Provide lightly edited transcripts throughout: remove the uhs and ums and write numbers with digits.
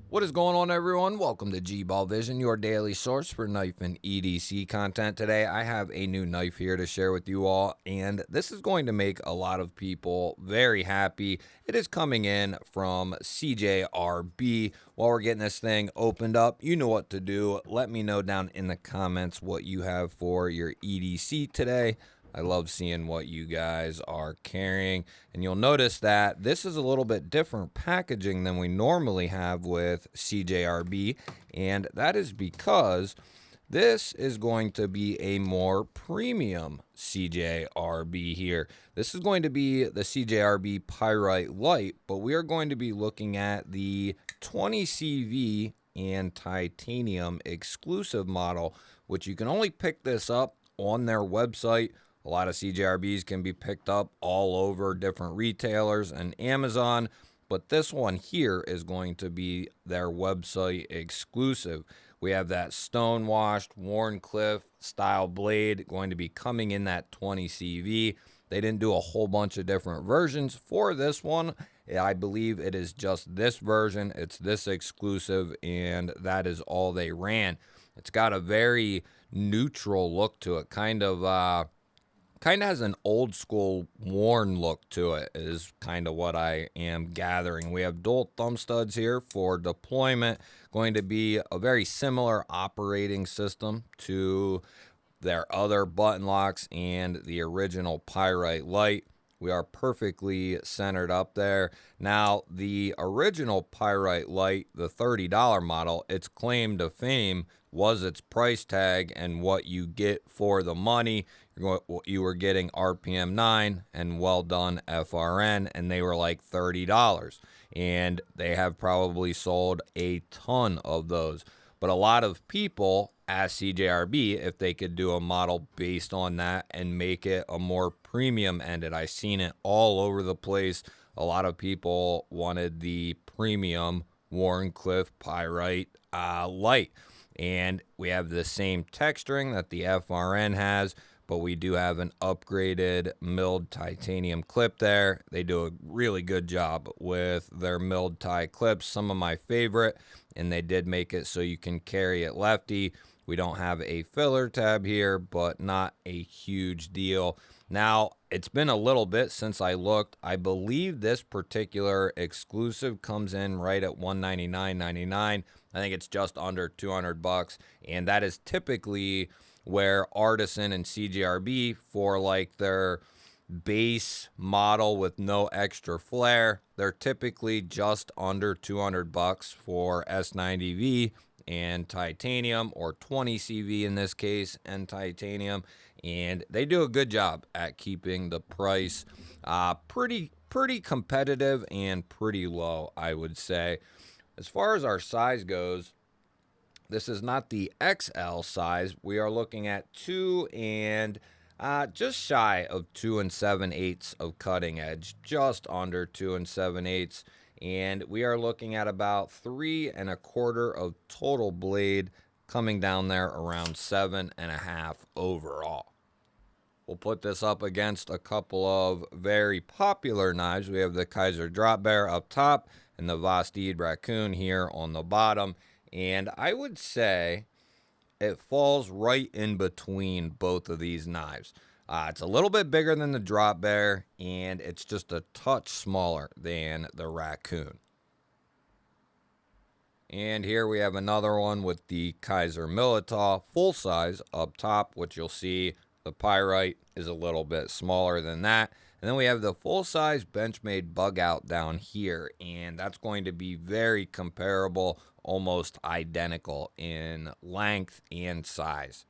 What is going on, everyone? Welcome to G-Ball Vision, your daily source for knife and EDC content. Today, I have a new knife here to share with you all, and this is going to make a lot of people very happy. It is coming in from CJRB. While we're getting this thing opened up, you know what to do. Let me know down in the comments what you have for your EDC today. I love seeing what you guys are carrying. And you'll notice that this is a little bit different packaging than we normally have with CJRB. And that is because this is going to be a more premium CJRB here. This is going to be the CJRB Pyrite Light, but we are going to be looking at the 20CV and titanium exclusive model, which you can only pick this up on their website. A lot of CJRBs can be picked up all over different retailers and Amazon, but this one here is going to be their website exclusive. We have that stone-washed Warncliffe style blade going to be coming in that 20 CV. They didn't do a whole bunch of different versions for this one. I believe it is just this version. It's this exclusive, and that is all they ran. It's got a very neutral look to it, kind of has an old school worn look to it, is kind of what I am gathering. We have dual thumb studs here for deployment, going to be a very similar operating system to their other button locks and the original Pyrite Light. We are perfectly centered up there. Now, the original Pyrite Light, the $30 model, its claim to fame was its price tag and what you get for the money. You were getting RPM 9 and Well Done FRN, and they were like $30. And they have probably sold a ton of those. But a lot of people asked CJRB if they could do a model based on that and make it a more premium ended. I've seen it all over the place. A lot of people wanted the premium Warncliffe Pyrite Light. And we have the same texturing that the FRN has, but we do have an upgraded milled titanium clip there. They do a really good job with their milled tie clips, some of my favorite, and they did make it so you can carry it lefty. We don't have a filler tab here, but not a huge deal. Now, it's been a little bit since I looked. I believe this particular exclusive comes in right at $199.99. I think it's just under $200, and that is typically where Artisan and CJRB, for like their base model with no extra flare, they're typically just under $200 for S90V and titanium, or 20 CV in this case and titanium, and they do a good job at keeping the price pretty competitive and pretty low, I would say. As far as our size goes, this is not the XL size. We are looking at 2 and just shy of 2 7/8 of cutting edge, just under 2 7/8. And we are looking at about 3 1/4 of total blade, coming down there around 7.5 overall. We'll put this up against a couple of very popular knives. We have the Kaiser Drop Bear up top and the Vastid Raccoon here on the bottom. And I would say it falls right in between both of these knives. It's a little bit bigger than the Drop Bear, and it's just a touch smaller than the Raccoon. And here we have another one with the Kaiser Militaw full size up top, which you'll see the Pyrite is a little bit smaller than that. And then we have the full-size Benchmade Bug Out down here, and that's going to be very comparable, almost identical in length and size.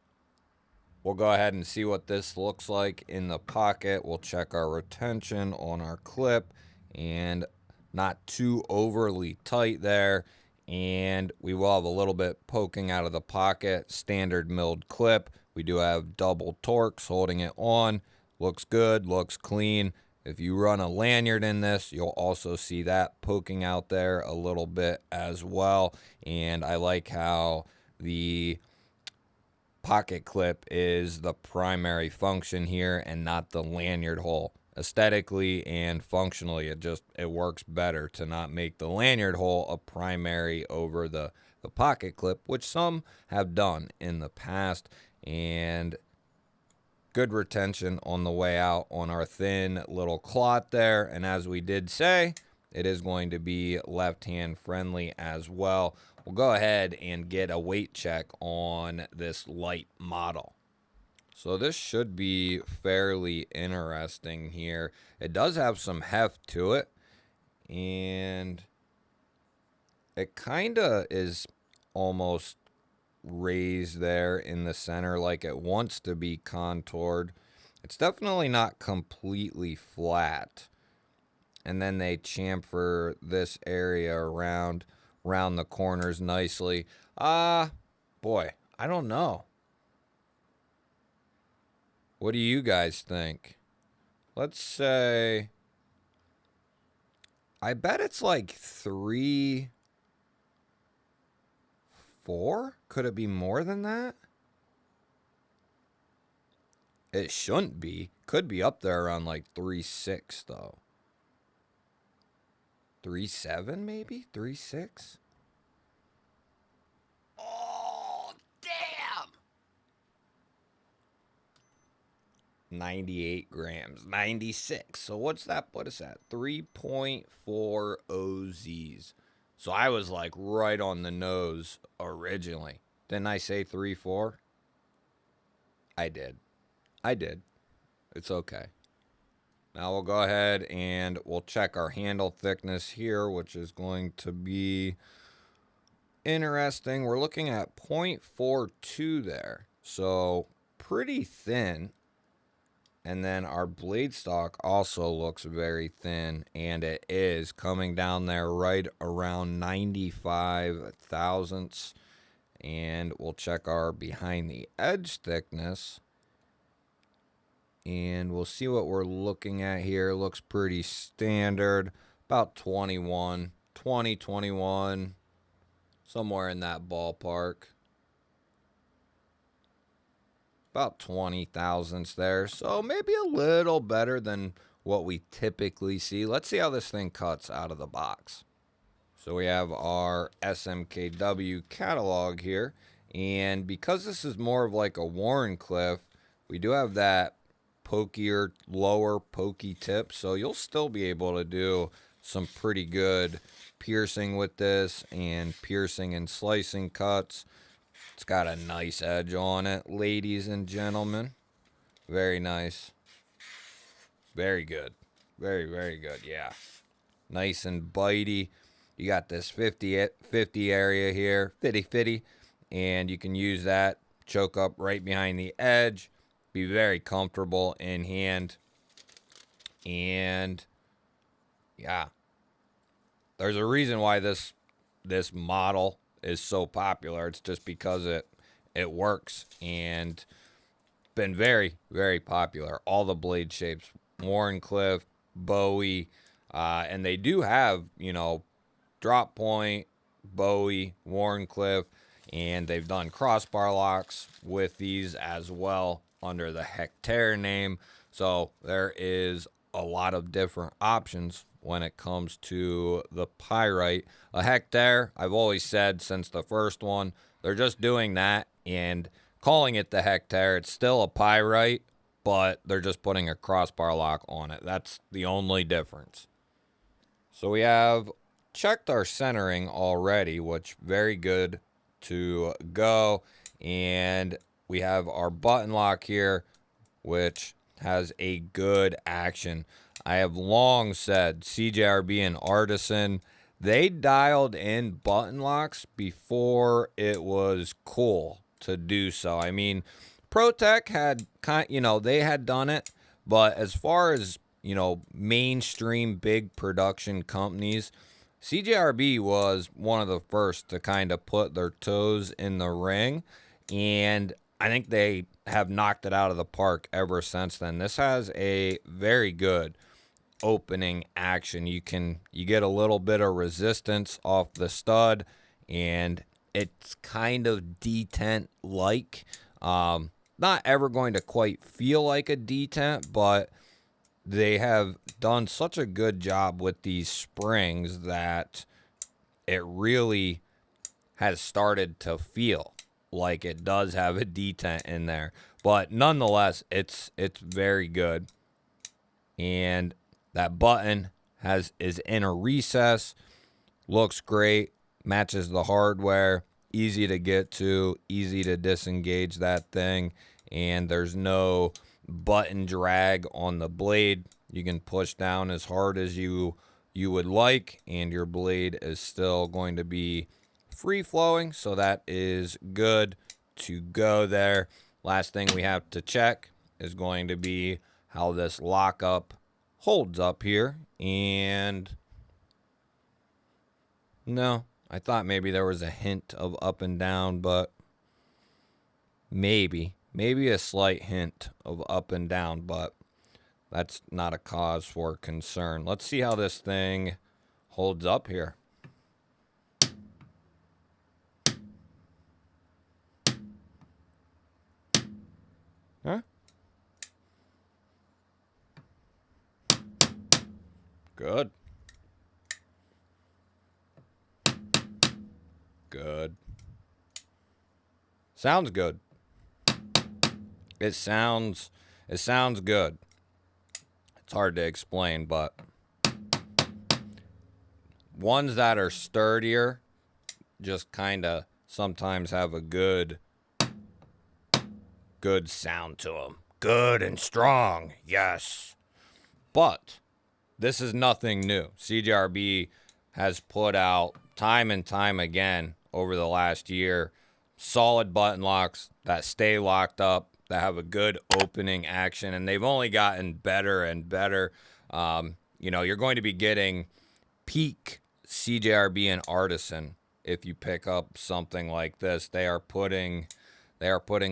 We'll go ahead and see what this looks like in the pocket. We'll check our retention on our clip, and not too overly tight there. And we will have a little bit poking out of the pocket, standard milled clip. We do have double Torx holding it on. Looks good, looks clean. If you run a lanyard in this, you'll also see that poking out there a little bit as well. And I like how the pocket clip is the primary function here and not the lanyard hole. aesthetically and functionally, it works better to not make the lanyard hole a primary over the pocket clip, which some have done in the past. And good retention on the way out on our thin little clot there. And as we did say, it is going to be left-hand friendly as well. We'll go ahead and get a weight check on this light model. So this should be fairly interesting here. It does have some heft to it, and it kind of is almost raised there in the center like it wants to be contoured. It's definitely not completely flat. And then they chamfer this area around the corners nicely. Boy, I don't know. What do you guys think? Let's say, I bet it's like 3, 4? Could it be more than that? It shouldn't be. Could be up there around like 3.6 though. 3.7 maybe? 3.6? Oh, damn! 98 grams. 96. So what's that put us at? 3.4 OZs. So I was like right on the nose originally. Didn't I say 3.4? I did. It's okay. Now we'll go ahead and we'll check our handle thickness here, which is going to be interesting. We're looking at 0.42 there. So pretty thin. And then our blade stock also looks very thin, and it is coming down there right around 95 thousandths. And we'll check our behind the edge thickness, and we'll see what we're looking at here. Looks pretty standard, about 21, somewhere in that ballpark. About 20 thousandths there, so maybe a little better than what we typically see. Let's see how this thing cuts out of the box. So we have our SMKW catalog here, and because this is more of like a Wharncliffe, we do have that pokier, lower pokey tip, so you'll still be able to do some pretty good piercing with this, and piercing and slicing cuts. It's got a nice edge on it, ladies and gentlemen. Very nice. Very good. Very, very good, yeah. Nice and bitey. You got this 50 area here, 50, and you can use that, choke up right behind the edge, be very comfortable in hand. And yeah, there's a reason why this model is so popular. It's just because it works, and been very, very popular. All the blade shapes, Wharncliffe, Bowie, and they do have, drop point, Bowie, Wharncliffe, and they've done crossbar locks with these as well under the Hectare name. So there is a lot of different options when it comes to the pyrite. A Hectare, I've always said since the first one, they're just doing that and calling it the Hectare. It's still a pyrite, but they're just putting a crossbar lock on it. That's the only difference. So we have checked our centering already, which very good to go. And we have our button lock here, which has a good action. I have long said CJRB and Artisan, they dialed in button locks before it was cool to do so. I mean, ProTech had they had done it, but as far as, mainstream big production companies, CJRB was one of the first to kind of put their toes in the ring, and I think they have knocked it out of the park ever since then. This has a very good opening action. You get a little bit of resistance off the stud, and it's kind of detent like. Not ever going to quite feel like a detent, but they have done such a good job with these springs that it really has started to feel like it does have a detent in there. But nonetheless, it's very good. And that button is in a recess, looks great, matches the hardware, easy to get to, easy to disengage that thing, and there's no button drag on the blade. You can push down as hard as you would like, and your blade is still going to be free flowing, so that is good to go there. Last thing we have to check is going to be how this lockup holds up here. And no, I thought maybe there was a hint of up and down, but maybe a slight hint of up and down, but that's not a cause for concern. Let's see how this thing holds up here. Huh? Good. Good. Sounds good. It sounds good. It's hard to explain, but ones that are sturdier just kind of sometimes have a good sound to them. Good and strong, yes. But this is nothing new. CJRB has put out time and time again over the last year solid button locks that stay locked up, that have a good opening action, and they've only gotten better and better. You know, you're going to be getting peak CJRB and Artisan if you pick up something like this. They are putting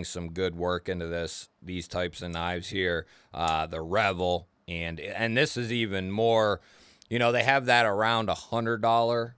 some good work into these types of knives here. The Revel, and this is even more. You know, they have that around $100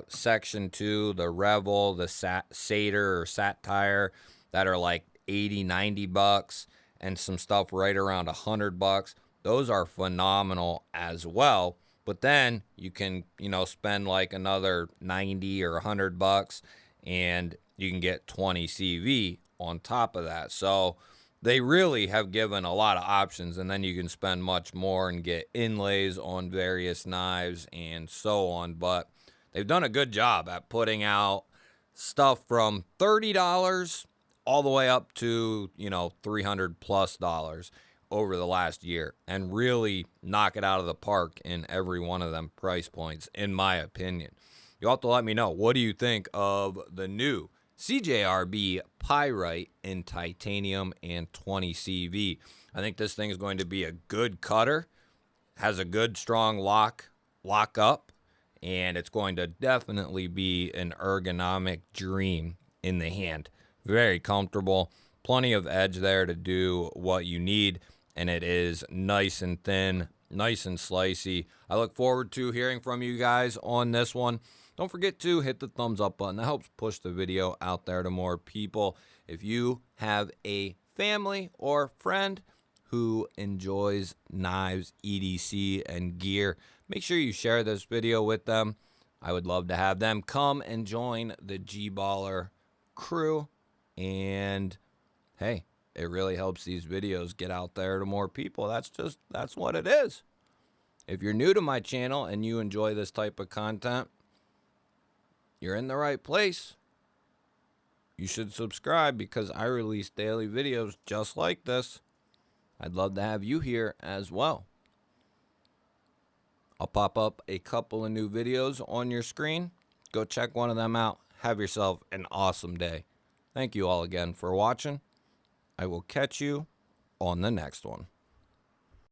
section too. The Revel, the Satyr or Satire that are like 80-90 bucks, and some stuff right around $100. Those are phenomenal as well. But then you can, you know, spend like another 90 or $100 and you can get 20 CV on top of that. So they really have given a lot of options, and then you can spend much more and get inlays on various knives and so on. But they've done a good job at putting out stuff from $30 all the way up to, you know, $300+ over the last year, and really knock it out of the park in every one of them price points, in my opinion. You'll have to let me know, what do you think of the new CJRB Pyrite in titanium and 20 CV? I think this thing is going to be a good cutter, has a good strong lock up, and it's going to definitely be an ergonomic dream in the hand. Very comfortable, plenty of edge there to do what you need, and it is nice and thin, nice and slicey. I look forward to hearing from you guys on this one. Don't forget to hit the thumbs up button. That helps push the video out there to more people. If you have a family or friend who enjoys knives, EDC, and gear, make sure you share this video with them. I would love to have them come and join the G-Baller crew. And hey, it really helps these videos get out there to more people. That's what it is. If you're new to my channel and you enjoy this type of content, you're in the right place. You should subscribe, because I release daily videos just like this. I'd love to have you here as well. I'll pop up a couple of new videos on your screen. Go check one of them out. Have yourself an awesome day. Thank you all again for watching. I will catch you on the next one.